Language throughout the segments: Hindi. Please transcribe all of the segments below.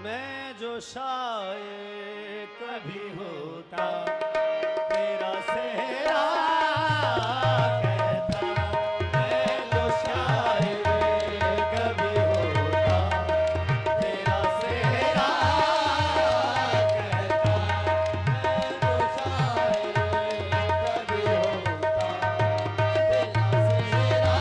मैं जो शायर कभी होता तेरा सेहरा कहता, मैं जो शायर कभी होता तेरा सेहरा कहता, मैं जो शायर कभी होता तेरा सेहरा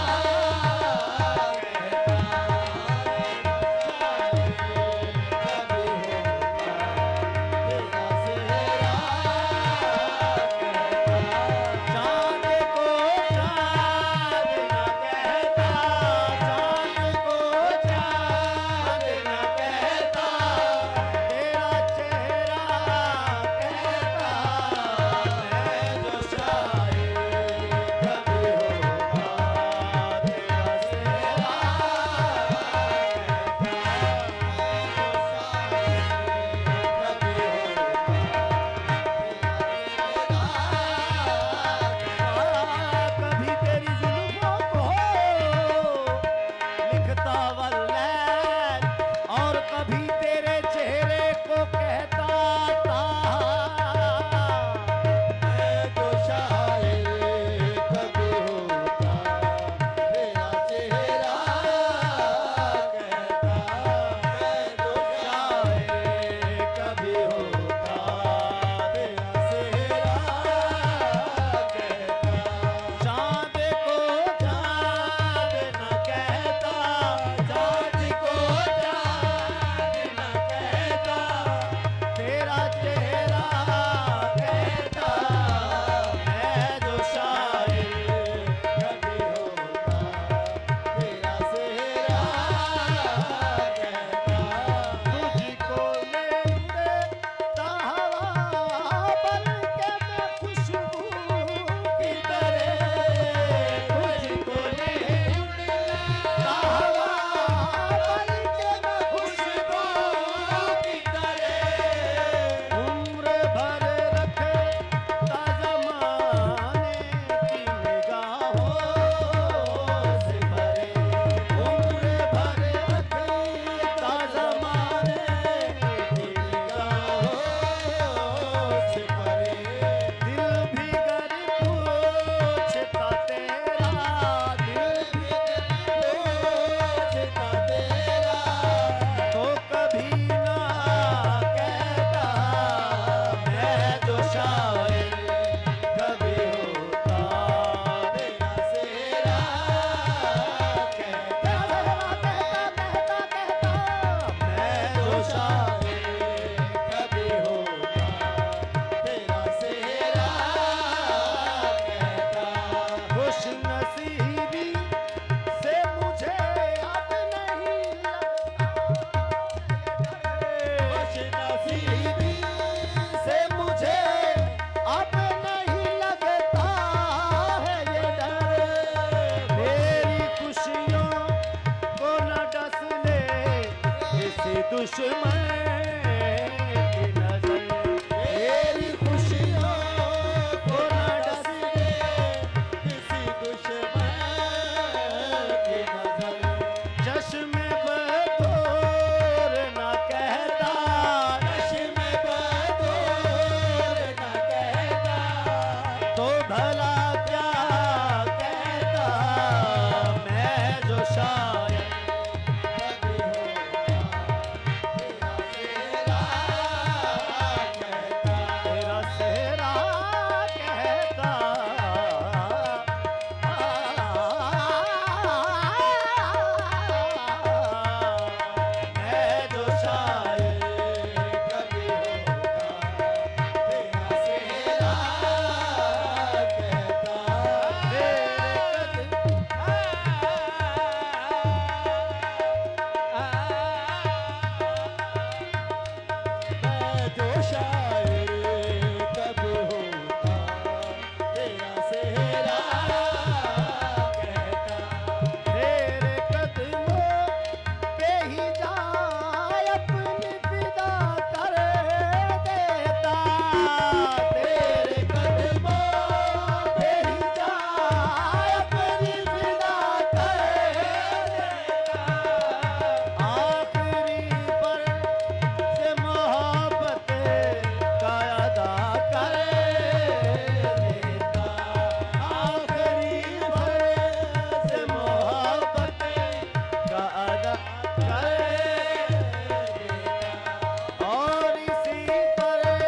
और इसी तरह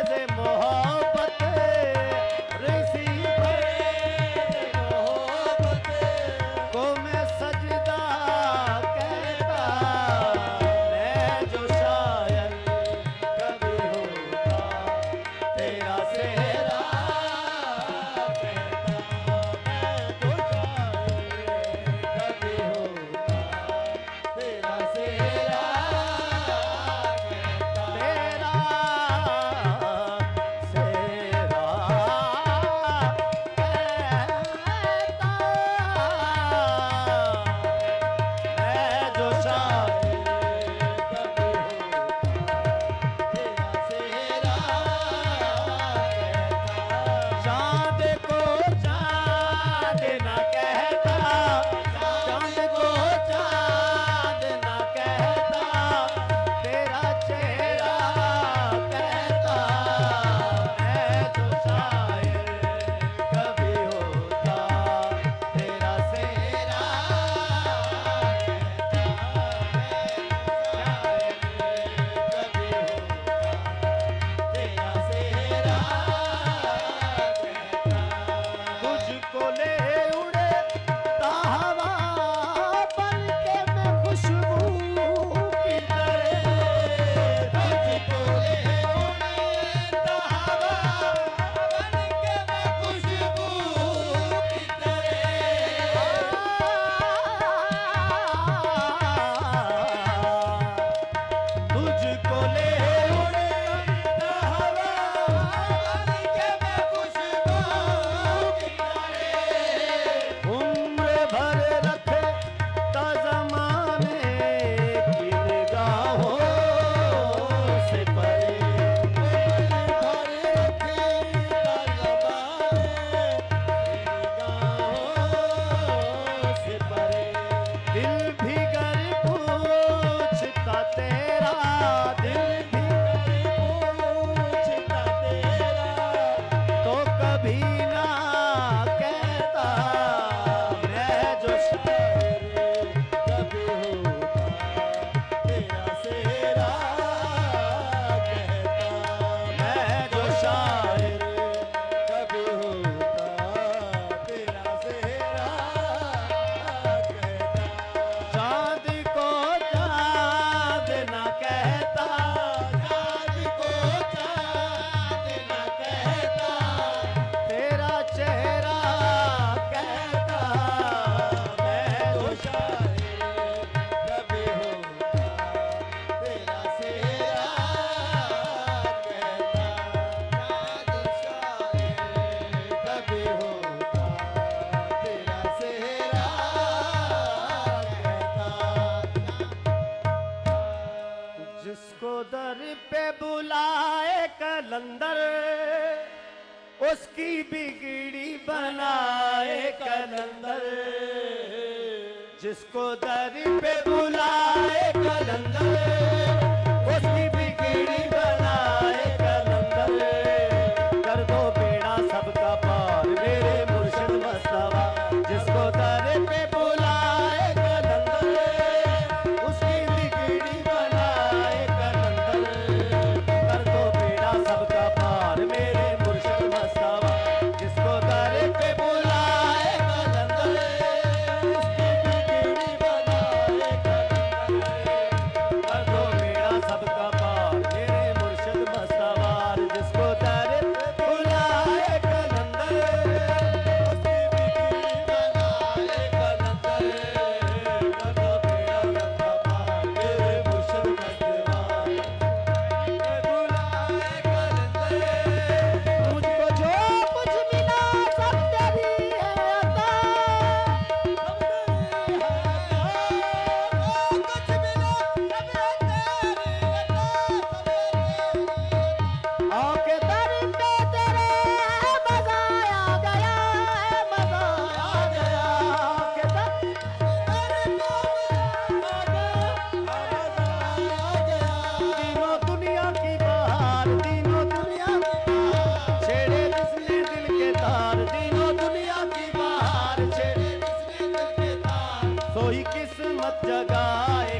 से मोहब्बत, इसी तरह मोहब्बत को मैं सजदा कहता। मैं जो शायर कभी होता तेरा सेहरा कहता। मैं जो शायर कभी होता तेरा सेहरा कहता। तेरा सेहरा कहता। मैं जो शायर कभी होता तेरा सेहरा कहता। चाँद को चाँद न कहता, चाँद को चाँद न कहता, तेरा चेहरा कहता। मैं तो शायर कभी होता तेरा सेहरा कहता। मैं तो शायर कभी होता तेरा सेहरा कहता। तुझको ले उड़े हवा बन के मैं खुशबू की तरह। तुझको ले उड़े हवा बन के मैं खुशबू की तरह। तुझको ले उड़े हवा बन के मैं खुशबू की तरह। उम्र भर रखे ज़माने की निगाहों से परे। उम्र भर रखे ज़माने की निगाहों से परे। दिल भी गर पूछता तेरा, दिल भी गर पूछता तेरा, तो कभी ना कहता। मैं जो शायर कभी होता तेरा सेहरा कहता। मैं जो शायर कभी होता तेरा सेहरा कहता। चाँद को चाँद न कहता, चाँद को चाँद न कहता, तेरा चेहरा कहता। मैं जो शायर कभी होता तेरा सेहरा कहता। मैं जो शायर कभी होता तेरा सेहरा कहता। जिसको दर पे बुलाए कलंदर, उसकी बिगड़ी बनाए कलंदर। जिसको दर पे बुलाए कलंदर, उसकी बिगड़ी बनाए कलंदर। कर दो बेड़ा सबका पार मेरे मुर्शिद मस्तफा। जिसको दर पे बुलाए कलंदर, उसकी बिगड़ी बनाए कलंदर। कर दो बेड़ा सबका पार मेरे मुर्शिद मस्तफा। जिसको दर पे बुलाए कलंदर, उसकी बिगड़ी बनाए कलंदर। कर दो बेड़ा सबका पार मेरे मुर्शिद मस्तफा। जिसको दर पे बुलाए कलंदर, उसकी बिगड़ी बनाए कलंदर। कर दो बेड़ा सबका पार मेरे मुर्शिद मस्तफा। बुलाए कलंदर। मुझको जो कुछ मिला सब तेरी है अता, सब तेरी है अता। जो कुछ मिला सब तेरी अता, सब तेरी। आके दर पे तेरे मजा आ गया, मजा आ गया। आके दर पे मजा आ गया। तीनों दुनिया की बहार, तीनों दुनिया की बहार, छेड़े जिसने दिल के तार। तीनों दुनिया की बहार, छेड़े जिसने दिल के तार। सोई किस्मत जगाए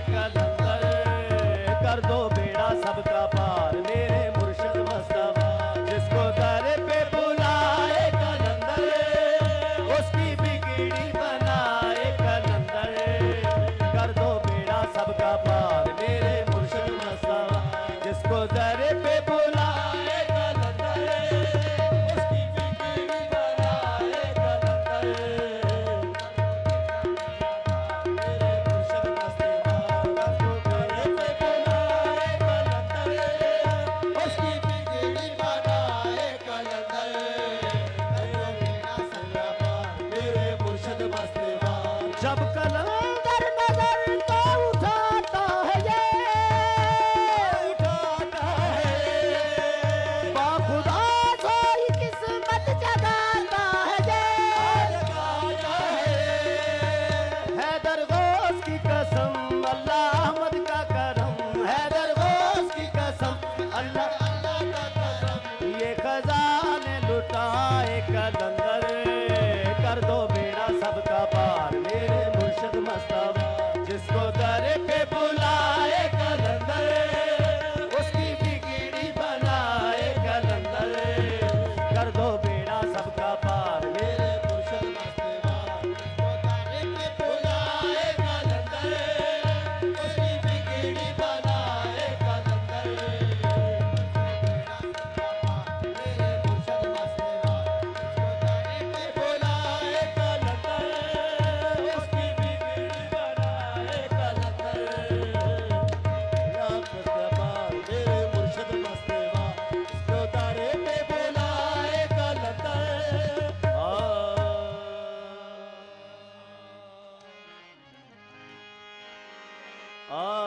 आ